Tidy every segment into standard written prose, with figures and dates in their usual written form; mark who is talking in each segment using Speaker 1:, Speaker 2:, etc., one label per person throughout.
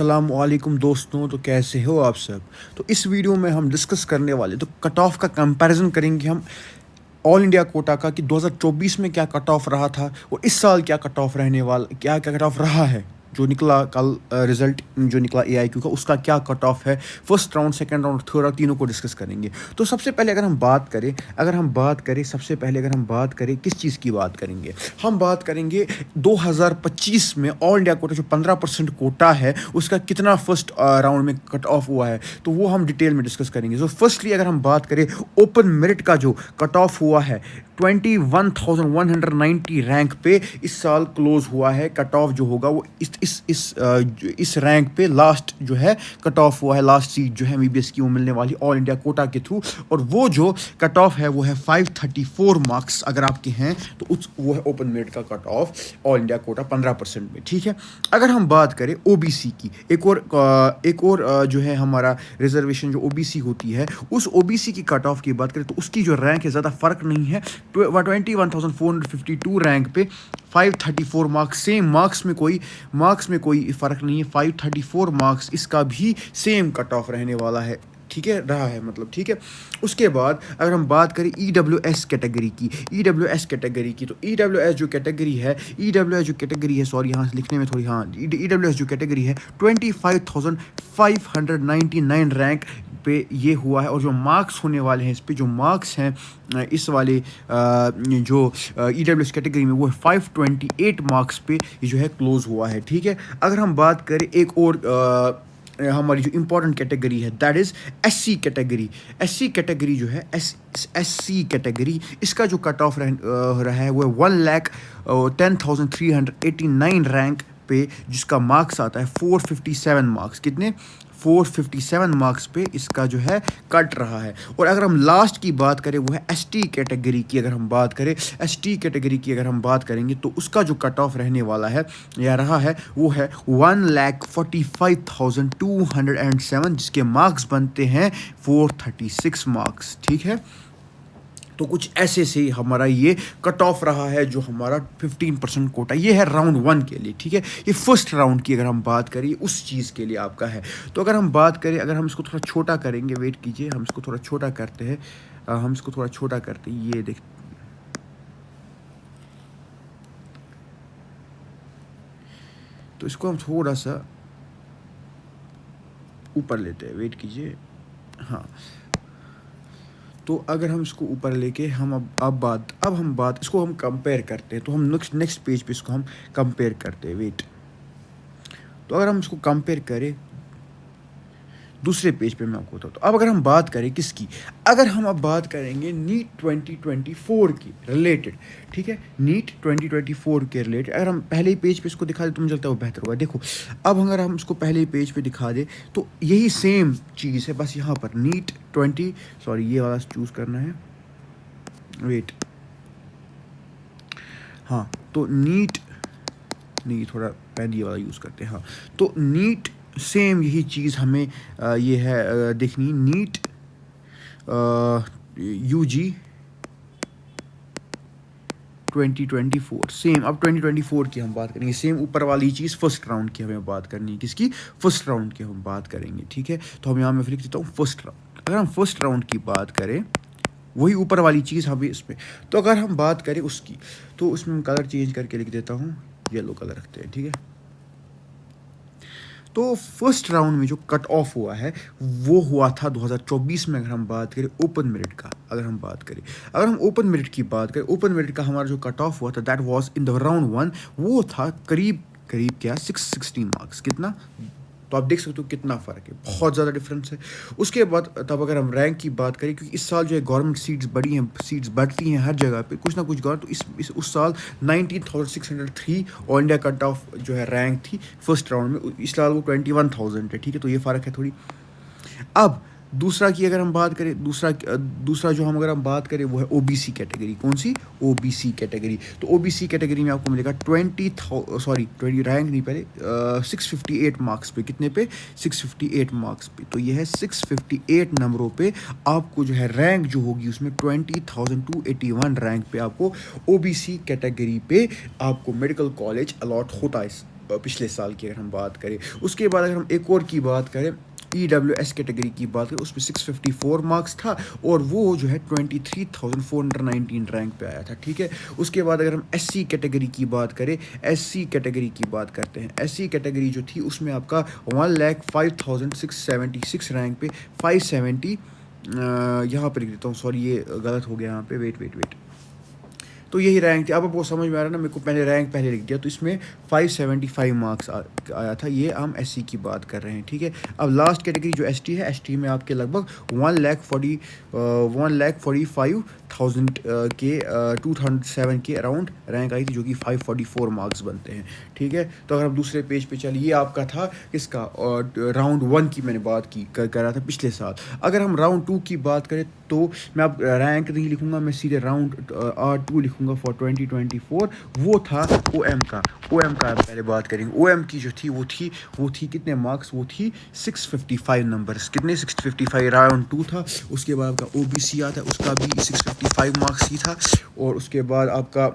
Speaker 1: अस्सलामुअलैकुम दोस्तों, तो कैसे हो आप सब। तो इस वीडियो में हम डिस्कस करने वाले तो कट ऑफ का कंपैरिजन करेंगे हम ऑल इंडिया कोटा का कि 2024 में क्या कट ऑफ रहा था और इस साल क्या कट ऑफ रहने वाला, क्या क्या कट ऑफ रहा है। जो निकला कल रिजल्ट जो निकला AIQ का, उसका क्या कट ऑफ है। First round, second round, third round, तीनों को डिस्कस करेंगे। तो सबसे पहले अगर हम बात करें किस चीज़ की बात करेंगे, हम बात करेंगे 2025 में ऑल इंडिया कोटा जो 15% कोटा है उसका कितना फर्स्ट राउंड में कट ऑफ हुआ है, तो वो हम डिटेल में डिस्कस करेंगे। तो फर्स्टली अगर हम बात करें ओपन मेरिट का जो कट ऑफ हुआ है 21,190 रैंक पे इस साल क्लोज हुआ है। कट ऑफ जो होगा वो इस रैंक पे लास्ट जो है कट ऑफ हुआ है। लास्ट सीट जो है MBBS की वो मिलने वाली ऑल इंडिया कोटा के थ्रू, और वो जो कट ऑफ है वो है 534 मार्क्स अगर आपके हैं तो वो है ओपन मेरिट का cut off all India quota 15% में। ठीक है, अगर हम बात करें OBC की, एक और जो है हमारा रिजर्वेशन जो OBC होती है, उस OBC की कट ऑफ की बात करें तो उसकी जो रैंक है ज़्यादा फ़र्क नहीं है। 21,452 रैंक पे 534 मार्क्स, सेम मार्क्स में कोई फ़र्क नहीं है। 534 मार्क्स इसका भी सेम कट ऑफ रहने वाला है। ठीक है, रहा है मतलब। ठीक है, उसके बाद अगर हम बात करें EWS कैटेगरी की, तो EWS जो कैटेगरी है, सॉरी यहाँ से लिखने में थोड़ी, हाँ, EWS जो कैटेगरी है 25,599 रैंक पे ये हुआ है। और जो मार्क्स होने वाले हैं इस पे, जो मार्क्स हैं इस वाले जो EWS कैटेगरी में, वो है 528 मार्क्स पे ये जो है क्लोज हुआ है। ठीक है, अगर हम बात करें एक और हमारी जो इम्पोर्टेंट कैटेगरी है, दैट इज़ SC कैटेगरी जो है SC कैटेगरी, इसका जो कट ऑफ रहा है वो है 1,10,389 रैंक पे, जिसका मार्क्स आता है 457 मार्क्स। कितने? 457 मार्क्स पे इसका जो है कट रहा है। और अगर हम लास्ट की बात करें वो है ST कैटेगरी की, अगर हम बात करेंगे तो उसका जो कट ऑफ रहने वाला है या रहा है वो है 1,45,207, जिसके मार्क्स बनते हैं 436 मार्क्स। ठीक है, तो कुछ ऐसे से हमारा ये कट ऑफ रहा है जो हमारा 15% कोटा, ये है राउंड 1 के लिए। ठीक है, ये फर्स्ट राउंड की अगर हम बात करें उस चीज़ के लिए आपका है। तो अगर हम बात करें, अगर हम इसको थोड़ा छोटा करेंगे, वेट कीजिए, हम इसको थोड़ा छोटा करते हैं, ये देख, तो इसको हम थोड़ा सा ऊपर लेते हैं, वेट कीजिए, हाँ। तो अगर हम इसको ऊपर लेके हम अब हम बात इसको हम कंपेयर करते हैं, तो हम नेक्स्ट पेज पे इसको हम कंपेयर करते हैं, वेट। तो अगर हम इसको कंपेयर करें दूसरे पेज पे, मैं आपको बताता हूँ। अब अगर हम बात करें किसकी, अगर हम अब बात करेंगे नीट 2024 की रिलेटेड। ठीक है, नीट 2024 के रिलेटेड अगर हम पहले ही पेज पे इसको दिखा दें तो मुझे लगता है वो बेहतर होगा। देखो, अब अगर हम इसको पहले ही पेज पे दिखा दें तो यही सेम चीज़ है, बस यहाँ पर नीट 20, सॉरी ये वाला चूज़ करना है, वेट, हाँ, तो नीट नहीं, थोड़ा पहले ये वाला यूज़ करते हैं, हाँ। तो नीट सेम यही चीज़ हमें ये है देखनी, नीट UG 2024 सेम। अब 2024 की हम बात करेंगे, सेम ऊपर वाली चीज़ फर्स्ट राउंड की हमें बात करनी है, किसकी? फर्स्ट राउंड की हम बात करेंगे। ठीक है, तो हम यहाँ में लिख देता हूँ फर्स्ट राउंड। अगर हम फर्स्ट राउंड की बात करें, वही ऊपर वाली चीज़ हमें इसमें, तो अगर हम बात करें उसकी, तो उसमें मैं कलर चेंज करके लिख देता हूँ, येलो कलर रखते हैं। ठीक है, तो फर्स्ट राउंड में जो कट ऑफ हुआ है वो हुआ था 2024 में। अगर हम बात करें ओपन मेरिट का, अगर हम ओपन मेरिट की बात करें, ओपन मेरिट का हमारा जो कट ऑफ हुआ था that was in the round 1, वो था करीब क्या 616 मार्क्स। कितना? तो आप देख सकते हो कितना फ़र्क है, बहुत ज़्यादा डिफरेंस है। उसके बाद तब अगर हम रैंक की बात करें, क्योंकि इस साल जो है गवर्नमेंट सीट्स बढ़ती हैं हर जगह पे, कुछ ना कुछ गवर्नमेंट, तो उस साल 19,603 ऑल इंडिया कट ऑफ जो है रैंक थी फर्स्ट राउंड में, इस साल वो 21,000 है। ठीक है, तो ये फ़र्क है थोड़ी। अब दूसरा की अगर हम बात करें, दूसरा जो हम अगर हम बात करें वो है OBC कैटेगरी। कौन सी? OBC category. तो OBC कैटेगरी में आपको मिलेगा 20 रैंक नहीं, पहले 658 मार्क्स पे। कितने पे? 658 मार्क्स पे। तो ये है 658 नंबरों पे आपको जो है रैंक जो होगी उसमें 20,281 रैंक पे आपको OBC कैटेगरी पे आपको मेडिकल कॉलेज अलॉट होता है। पिछले साल की अगर हम बात करें। उसके बाद अगर हम एक और की बात करें, EWS कैटेगरी की बात करें, उसमें 654 मार्क्स था और वो जो है 23,419 रैंक पे आया था, ठीक है। उसके बाद अगर हम SC कैटेगरी की बात करें, SC कैटेगरी की बात करते हैं, SC कैटेगरी जो थी उसमें आपका 1,05,676 रैंक पे 570, यहाँ पर लिख देता हूँ, सॉरी ये गलत हो गया यहाँ पे, वेट। तो यही रैंक थी। अब आपको समझ में आ रहा है ना, मेरे को पहले रैंक पहले लिख दिया, तो इसमें 575 मार्क्स आया था। ये हम SC की बात कर रहे हैं, ठीक है। अब लास्ट कैटेगरी जो ST है, ST में आपके लगभग 1,45,000 के 2007 के अराउंड रैंक आई थी, जो कि 544 मार्क्स बनते हैं, ठीक है। तो अगर हम दूसरे पेज पे चलिए, ये आपका था किसका, राउंड 1 की मैंने बात की कर रहा था पिछले साल। अगर हम राउंड 2 की बात करें तो मैं अब रैंक नहीं लिखूंगा, मैं सीधे राउंड R2 लिखूंगा फॉर 2024। वो था OM का पहले बात करेंगे। OM की जो थी वो थी कितने मार्क्स, वो थी 655 नंबर्स, कितने 655, राउंड 2 था। उसके बाद आपका OBC आता है, उसका भी 655 मार्क्स ही था। और उसके बाद आपका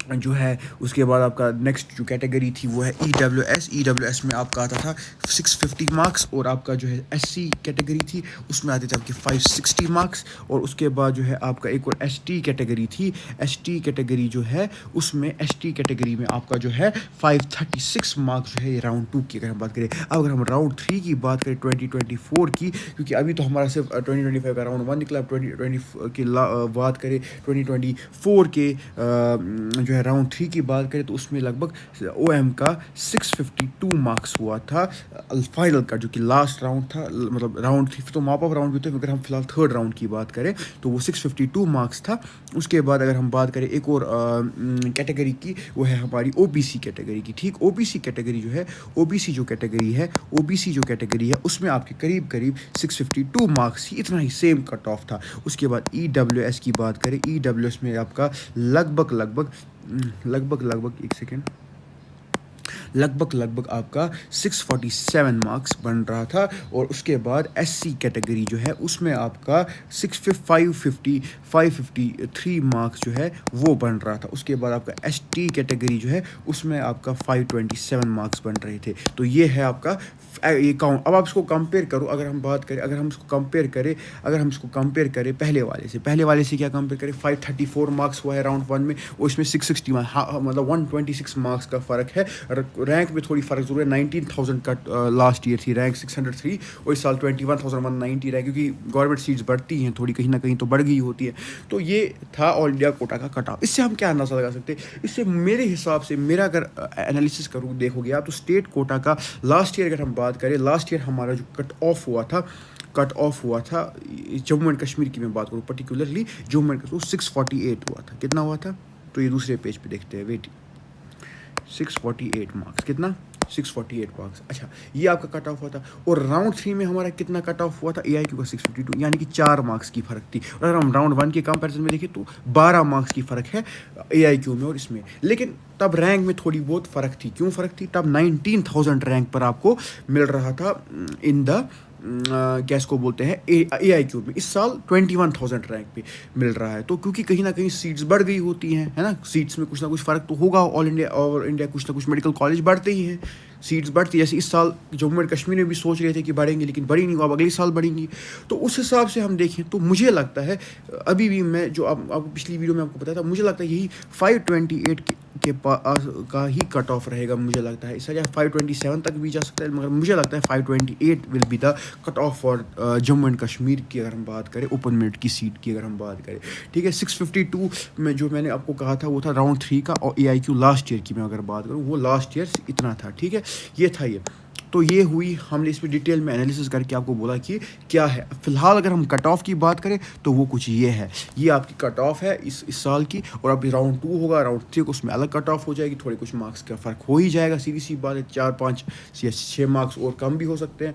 Speaker 1: जो है, उसके बाद आपका नेक्स्ट जो कैटेगरी थी वो है EWS में आपका आता था 650 मार्क्स। और आपका जो है SC कैटेगरी थी उसमें आते थे आपके 560 मार्क्स। और उसके बाद जो है आपका एक और ST कैटेगरी थी, ST कैटेगरी जो है उसमें ST कैटेगरी में आपका जो है 536 मार्क्स जो है, ये राउंड 2 की अगर हम बात करें। अब अगर हम राउंड 3 की बात करें 2024 की, क्योंकि अभी तो हमारा सिर्फ 2025 का राउंड 1 निकला, 2020 की बात करें 2024 के जो है राउंड 3 की बात करें तो उसमें लगभग OM का 652 मार्क्स हुआ था फाइनल का, जो कि लास्ट राउंड था। मतलब राउंड 3 तो माप ऑफ राउंड भी थे, अगर हम फिलहाल थर्ड राउंड की बात करें तो वो 652 मार्क्स था। उसके बाद अगर हम बात करें एक और कैटेगरी की, वो है हमारी OBC कैटेगरी की, ठीक। OBC कैटेगरी जो है, OBC जो कैटेगरी है उसमें आपके करीब 652 मार्क्स ही, इतना ही सेम कट ऑफ था। उसके बाद EWS की बात करें, EWS में आपका लगभग एक सेकेंड, लगभग आपका 647 मार्क्स बन रहा था। और उसके बाद SC कैटेगरी जो है उसमें आपका 553 मार्क्स जो है वो बन रहा था। उसके बाद आपका ST कैटेगरी जो है उसमें आपका 527 मार्क्स बन रहे थे। तो ये है आपका ये काउंट। अब आप इसको कंपेयर करो, अगर हम बात करें, अगर हम इसको कंपेयर करें पहले वाले से क्या कंपेयर करें, 534 मार्क्स हुआ है राउंड 1 में, और इसमें 660 मतलब 126 मार्क्स का फ़र्क है। रैंक में थोड़ी फ़र्क जरूर है, 19,000 का लास्ट ईयर थी रैंक 603, और इस साल 21,190 रैंक, क्योंकि गवर्नमेंट सीट्स बढ़ती हैं थोड़ी, कहीं ना कहीं तो बढ़ गई होती है। तो ये था ऑल इंडिया कोटा का कट ऑफ। इससे हम क्या अंदाज़ा लगा सकते हैं, इससे मेरे हिसाब से, मेरा अगर एनालिसिस करूँ, देखोगे आप, तो स्टेट कोटा का लास्ट ईयर अगर हम बात करें, लास्ट ईयर हमारा जो कट ऑफ हुआ था जम्मू एंड कश्मीर की मैं बात करूँ पर्टिकुलरली, जम्मू एंड कश्मीर 648 हुआ था। कितना हुआ था, तो ये दूसरे पेज पे देखते हैं, वेट, 648 मार्क्स, कितना, 648 मार्क्स। अच्छा, ये आपका कट ऑफ हुआ था। और राउंड 3 में हमारा कितना कट ऑफ हुआ था, AIQ का 652, यानी कि 4 मार्क्स की फ़र्क थी। और अगर हम राउंड 1 के कंपैरिजन में देखें तो 12 मार्क्स की फ़र्क है AIQ में और इसमें। लेकिन तब रैंक में थोड़ी बहुत फ़र्क थी। क्यों फ़र्क थी, तब 19,000 रैंक पर आपको मिल रहा था इन द क्या इसको बोलते हैं AIQ में। इस साल 21,000 रैंक पे मिल रहा है। तो क्योंकि कहीं ना कहीं सीट्स बढ़ गई होती हैं, है ना, सीट्स में कुछ ना कुछ फ़र्क तो होगा। ऑल इंडिया और इंडिया कुछ ना कुछ मेडिकल कॉलेज बढ़ते ही हैं, सीट्स बढ़ती, जैसे इस साल जम्मू एंड कश्मीर में भी सोच रहे थे कि बढ़ेंगे, लेकिन बढ़ी नहीं, अब अगले साल बढ़ेंगी। तो उस हिसाब से हम देखें तो मुझे लगता है, अभी भी मैं जो आपको पिछली वीडियो में आपको बताया था, मुझे लगता है यही 528 के पास का ही कट ऑफ रहेगा। मुझे लगता है इससे 527 तक भी जा सकता है, मगर मुझे लगता है 528 will be the cut off for Jammu and Kashmir की, अगर हम बात करें ओपन मेरिट की सीट की, अगर हम बात करें, ठीक है। 652 में जो मैंने आपको कहा था वो था राउंड 3 का, और AIQ लास्ट ईयर की मैं अगर बात करूँ, वो लास्ट ईयर इतना था, ठीक है। ये था ये। तो ये हुई, हमने इस पर डिटेल में एनालिसिस करके आपको बोला कि क्या है। फिलहाल अगर हम कट ऑफ की बात करें तो वो कुछ ये है, ये आपकी कट ऑफ है इस साल की। और अभी राउंड 2 होगा, राउंड 3 उसमें अलग कट ऑफ हो जाएगी, थोड़े कुछ मार्क्स का फ़र्क हो ही जाएगा, सीधी सी बात है, 4-5 या 6 मार्क्स और कम भी हो सकते हैं।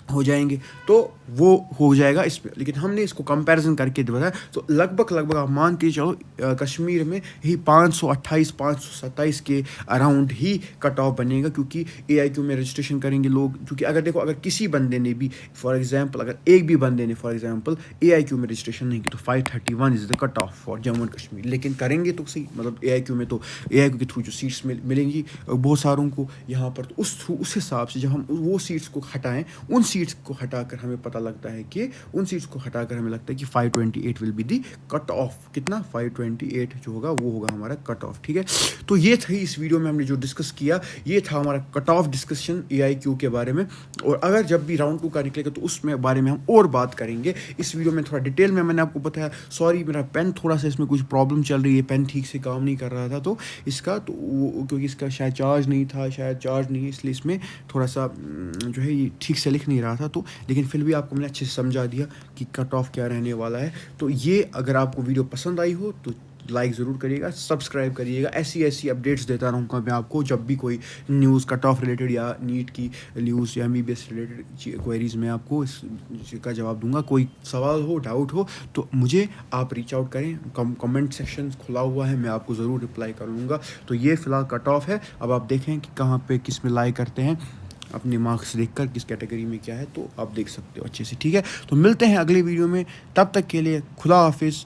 Speaker 1: हो जाएंगे, तो वो हो जाएगा इसमें। लेकिन हमने इसको कंपैरिजन करके बताया, तो लगभग आप मान के चलो कश्मीर में ही 528 527 के अराउंड ही कट ऑफ बनेगा, क्योंकि AIQ में रजिस्ट्रेशन करेंगे लोग। क्योंकि अगर देखो, अगर किसी बंदे ने भी फॉर एग्जांपल, अगर एक भी बंदे ने फॉर एग्जांपल AIQ में रजिस्ट्रेशन नहीं किया, तो 531 is the cut off for Jammu and Kashmir. लेकिन करेंगे तो सही, मतलब AIQ में, तो AIQ के थ्रू जो सीट्स मिलेंगी बहुत सारों को यहाँ पर, तो उस हिसाब से जब हम वो सीट्स को हटाएं, उन सीट्स को हटाकर हमें पता लगता है कि उन सीट्स को हटाकर हमें लगता है कि 528 will be the cut off. कितना? 528 जो होगा वो होगा हमारा कट ऑफ। ठीक है, तो ये थी इस वीडियो में हमने जो डिस्कस किया, ये था हमारा कट ऑफ डिस्कशन AIQ के बारे में। और अगर जब भी राउंड 2 का निकलेगा तो उसमें बारे में हम और बात करेंगे। इस वीडियो में थोड़ा डिटेल में मैंने आपको बताया। सॉरी, मेरा पेन थोड़ा सा, इसमें कुछ प्रॉब्लम चल रही है, पेन ठीक से काम नहीं कर रहा था तो इसका, तो क्योंकि इसका शायद चार्ज नहीं था, शायद चार्ज नहीं है, इसलिए इसमें थोड़ा सा जो है ये ठीक से लिख नहीं रहा था। तो लेकिन फिर भी आपको मैंने अच्छे से समझा दिया कि कट ऑफ क्या रहने वाला है। तो ये अगर आपको वीडियो पसंद आई हो तो लाइक ज़रूर करिएगा, सब्सक्राइब करिएगा। ऐसी अपडेट्स देता रहूँगा मैं आपको, जब भी कोई न्यूज़ कट ऑफ रिलेटेड या नीट की न्यूज़ या MBBS रिलेटेड क्वेरीज़ में आपको इसका जवाब दूंगा। कोई सवाल हो, डाउट हो, तो मुझे आप रीच आउट करें। कमेंट सेक्शन खुला हुआ है, मैं आपको ज़रूर रिप्लाई करूँगा। तो ये फ़िलहाल कट ऑफ है। अब आप देखें कि कहाँ पे किस में लाइक करते हैं, अपने मार्क्स देखकर किस कैटेगरी में क्या है, तो आप देख सकते हो अच्छे से। ठीक है, तो मिलते हैं अगले वीडियो में, तब तक के लिए खुदा हाफिज़।